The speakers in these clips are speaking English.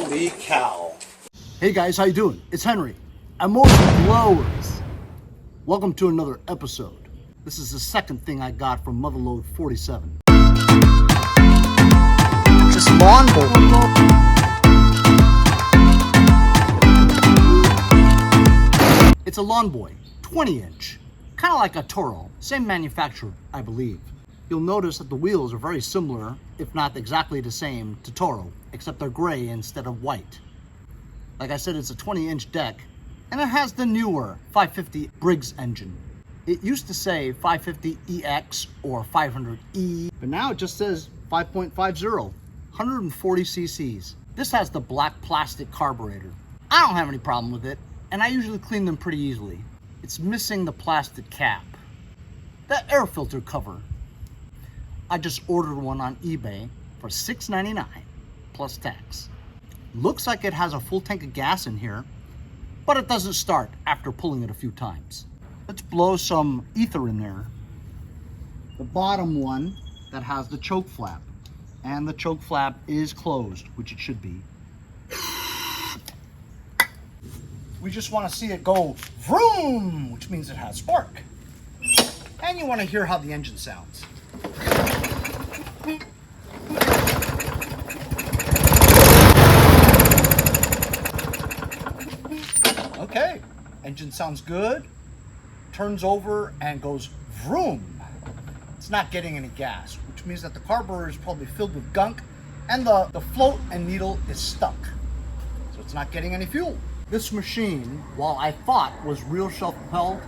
Holy cow. Hey guys, how you doing? It's Henry. I'm Mowers. Welcome to another episode. This is the second thing I got from Motherload 47. This lawnboy. It's a Lawnboy, 20-inch. Kind of like a Toro. Same manufacturer, I believe. You'll notice that the wheels are very similar, if not exactly the same, to Toro, except they're gray instead of white. Like I said, it's a 20-inch deck, and it has the newer 550 BRIGGS engine. It used to say 550EX or 500E, but now it just says 5.50, 140 cc's. This has the black plastic carburetor. I don't have any problem with it, and I usually clean them pretty easily. It's missing the plastic cap, the air filter cover. I just ordered one on eBay for $6.99 plus tax. Looks like it has a full tank of gas in here, but it doesn't start after pulling it a few times. Let's blow some ether in there. The bottom one that has the choke flap, and the choke flap is closed, which it should be. We just want to see it go vroom, which means it has spark. And you want to hear how the engine sounds. Okay, engine sounds good. Turns over and goes vroom. It's not getting any gas, which means that the carburetor is probably filled with gunk and the float and needle is stuck. So it's not getting any fuel. This machine, while I thought was real self-propelled,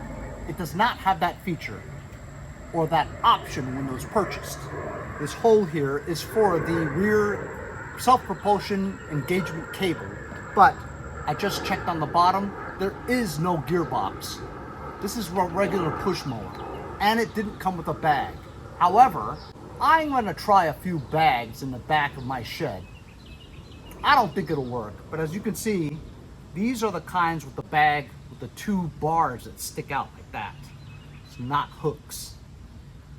it does not have that feature or that option when it was purchased. This hole here is for the rear self-propulsion engagement cable, but I just checked on the bottom, there is no gearbox. This is a regular push mower, and it didn't come with a bag. However, I'm gonna try a few bags in the back of my shed. I don't think it'll work, but as you can see, these are the kinds with the bag with the two bars that stick out like that. It's not hooks.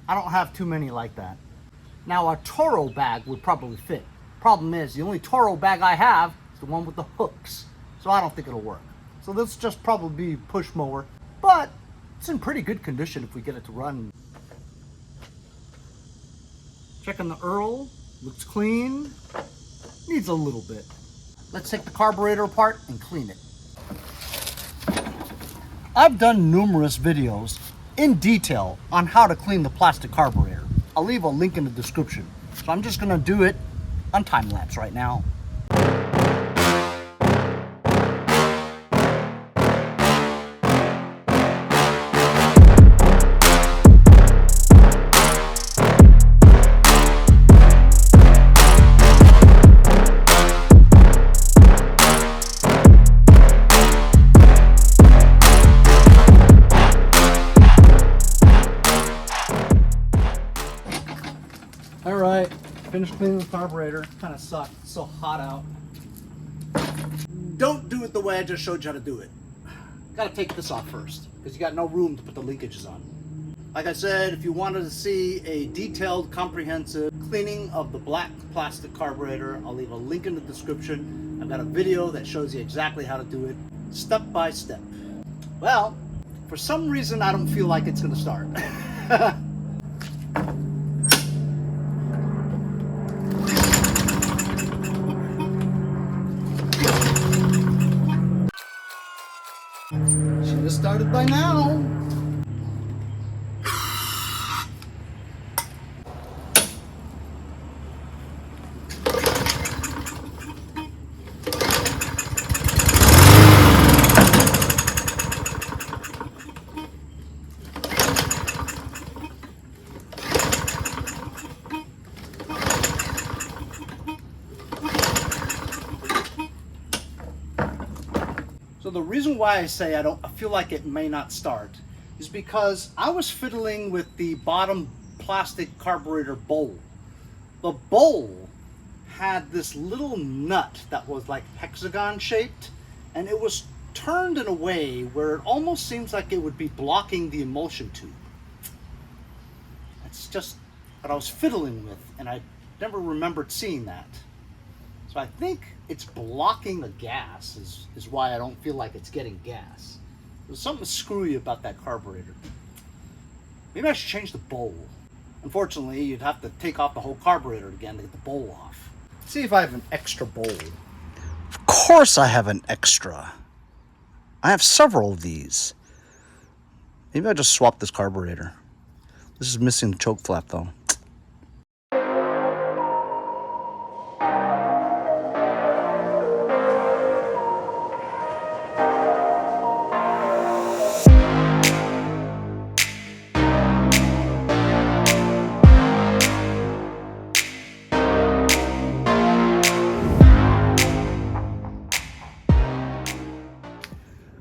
I don't have too many like that. Now a Toro bag would probably fit. Problem is, the only Toro bag I have is the one with the hooks. So I don't think it'll work. So this just probably be push mower, but it's in pretty good condition if we get it to run. Checking the Earl, looks clean, needs a little bit. Let's take the carburetor apart and clean it. I've done numerous videos in detail on how to clean the plastic carburetor. I'll leave a link in the description. So I'm just gonna do it on time lapse right now. Alright, finished cleaning the carburetor. Kind of sucked, it's so hot out. Don't do it the way I just showed you how to do it. Gotta take this off first, because you got no room to put the linkages on. Like I said, if you wanted to see a detailed, comprehensive cleaning of the black plastic carburetor, I'll leave a link in the description. I've got a video that shows you exactly how to do it, step by step. Well, for some reason I don't feel like it's gonna start. Should have started by now. So the reason why I say I feel like it may not start is because I was fiddling with the bottom plastic carburetor bowl. The bowl had this little nut that was like hexagon shaped, and it was turned in a way where it almost seems like it would be blocking the emulsion tube. It's just what I was fiddling with, and I never remembered seeing that. So I think it's blocking the gas is why I don't feel like it's getting gas. There's something screwy about that carburetor. Maybe I should change the bowl. Unfortunately, you'd have to take off the whole carburetor again to get the bowl off. Let's see if I have an extra bowl. Of course I have an extra. I have several of these. Maybe I just swap this carburetor. This is missing the choke flap though.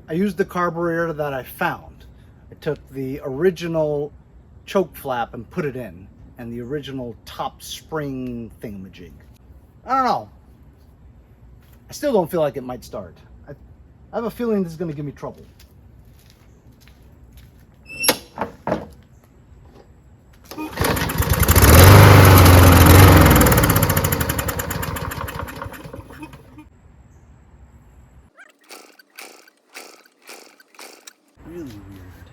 I used the carburetor that I found. I took the original choke flap and put it in, and the original top spring thingamajig. I don't know. I still don't feel like it might start. I have a feeling this is going to give me trouble. Really weird.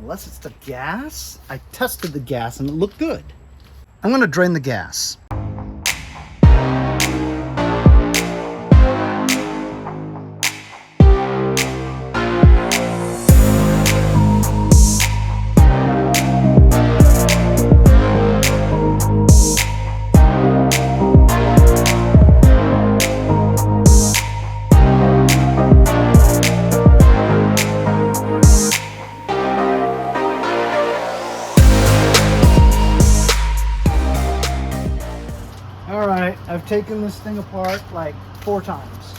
Unless it's the gas. I tested the gas and it looked good. I'm going to drain the gas. I've taken this thing apart like 4 times.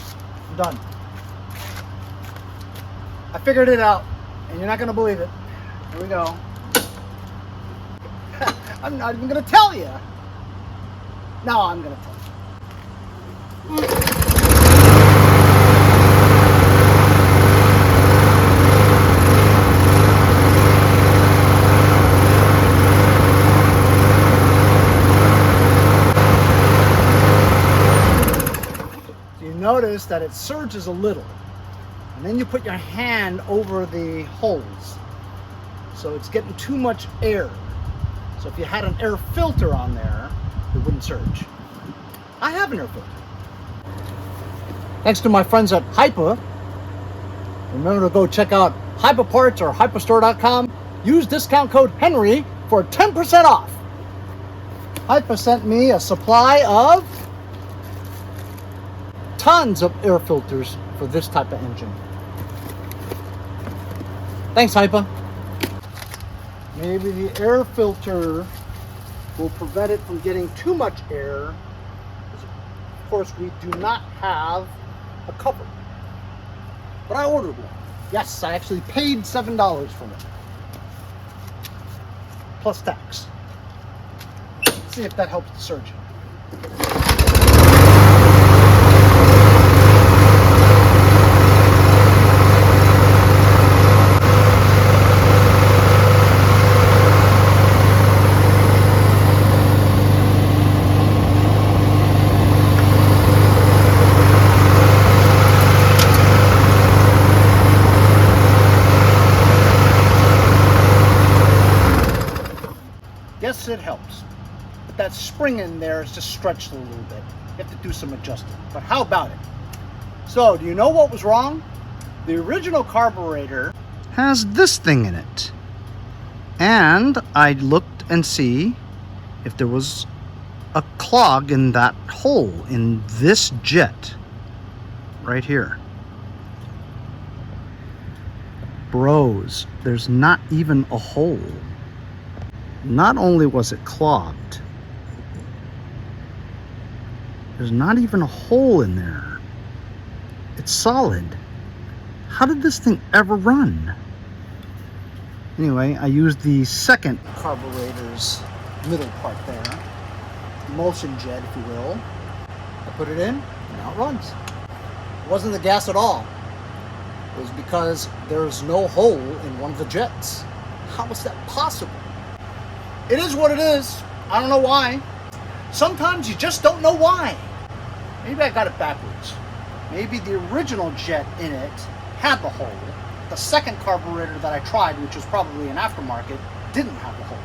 I'm done. I figured it out, and you're not gonna believe it. Here we go. I'm not even gonna tell you. No, I'm gonna tell you. Notice that it surges a little, and then you put your hand over the holes, so it's getting too much air. So if you had an air filter on there, it wouldn't surge. I have an air filter. Thanks to my friends at HIPA. Remember to go check out HIPA parts or HIPAstore.com. Use discount code Henry for 10% off. HIPA sent me a supply of tons of air filters for this type of engine. Thanks, HIPA. Maybe the air filter will prevent it from getting too much air. Of course, we do not have a cover. But I ordered one. Yes, I actually paid $7 for it. Plus tax. Let's see if that helps the surgeon. Yes, it helps. But that spring in there is just stretched a little bit. You have to do some adjusting. But how about it? So, do you know what was wrong? The original carburetor has this thing in it. And I looked and see if there was a clog in that hole in this jet. Right here. Bros, there's not even a hole. Not only was it clogged, there's not even a hole in there. It's solid. How did this thing ever run? Anyway, I used the second carburetor's middle part there, emulsion jet, if you will. I put it in, and now it runs. It wasn't the gas at all. It was because there's no hole in one of the jets. How is that possible? It is what it is. I don't know why. Sometimes you just don't know why. Maybe I got it backwards. Maybe the original jet in it had the hole. The second carburetor that I tried, which was probably an aftermarket, didn't have the hole.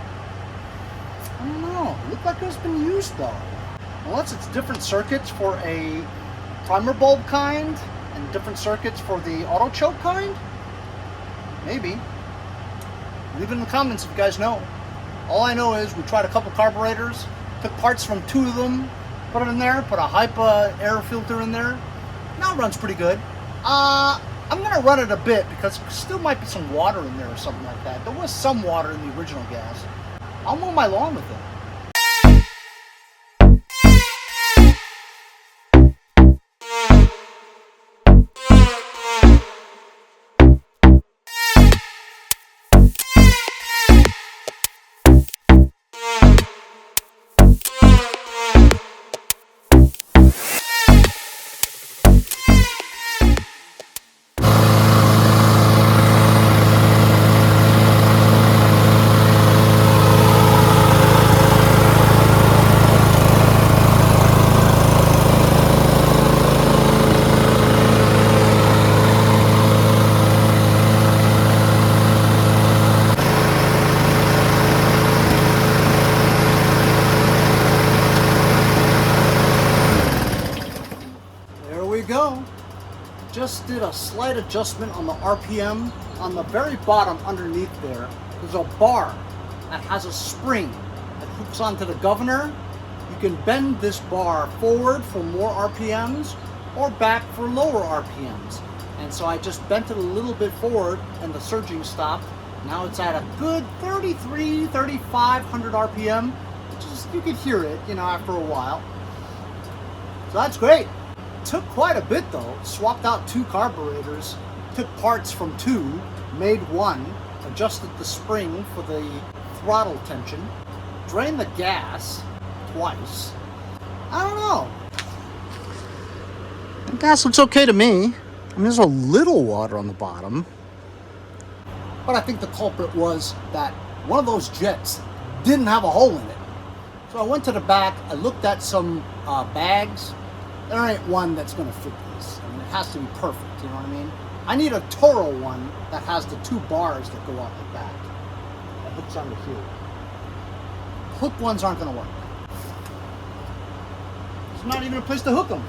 I don't know. It looked like it's been used though. Unless it's different circuits for a primer bulb kind and different circuits for the auto choke kind. Maybe. Leave it in the comments if you guys know. All I know is we tried a couple carburetors, took parts from 2 of them, put it in there, put a HIPA air filter in there. Now it runs pretty good. I'm gonna run it a bit because there still might be some water in there or something like that. There was some water in the original gas. I'll mow my lawn with it. Go. Just did a slight adjustment on the RPM. On the very bottom underneath there's a bar that has a spring that hooks onto the governor. You can bend this bar forward for more RPMs or back for lower RPMs. And so I just bent it a little bit forward and the surging stopped. Now it's at a good 3,500 RPM, which is, you can hear it, after a while. So that's great. Took quite a bit though. Swapped out 2 carburetors, took parts from 2, made 1, adjusted the spring for the throttle tension, drained the gas twice. I don't know. The gas looks okay to me. I mean, there's a little water on the bottom. But I think the culprit was that one of those jets didn't have a hole in it. So I went to the back, I looked at some bags. There ain't one that's going to fit this. I mean, it has to be perfect, you know what I mean? I need a Toro one that has the 2 bars that go out the back. That hooks onto here. Hook ones aren't going to work. There's not even a place to hook them.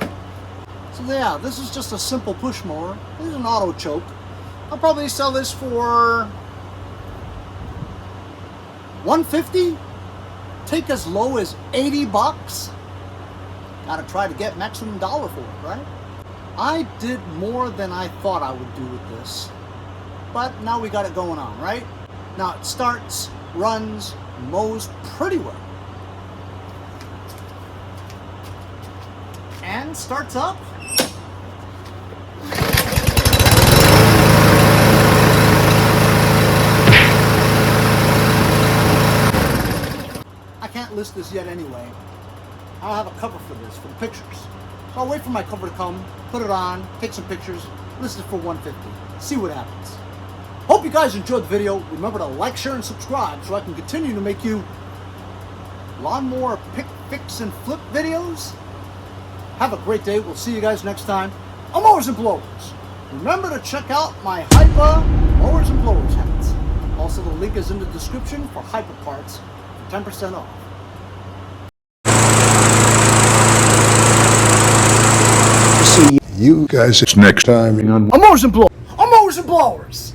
So yeah, this is just a simple push mower. This is an auto choke. I'll probably sell this for $150. Take as low as $80. Gotta try to get maximum dollar for it, right? I did more than I thought I would do with this. But now we got it going on, right? Now it starts, runs, mows pretty well. And starts up. I can't list this yet anyway. I'll have a cover for this, for the pictures. So I'll wait for my cover to come, put it on, take some pictures, list it for $150. See what happens. Hope you guys enjoyed the video. Remember to like, share, and subscribe so I can continue to make you lawnmower pick, fix, and flip videos. Have a great day. We'll see you guys next time on Mowers and Blowers. Remember to check out my HIPA Mowers and Blowers hats. Also, the link is in the description for HIPA parts for 10% off. See you guys next time on Mowers and Blowers. Mowers and Blowers.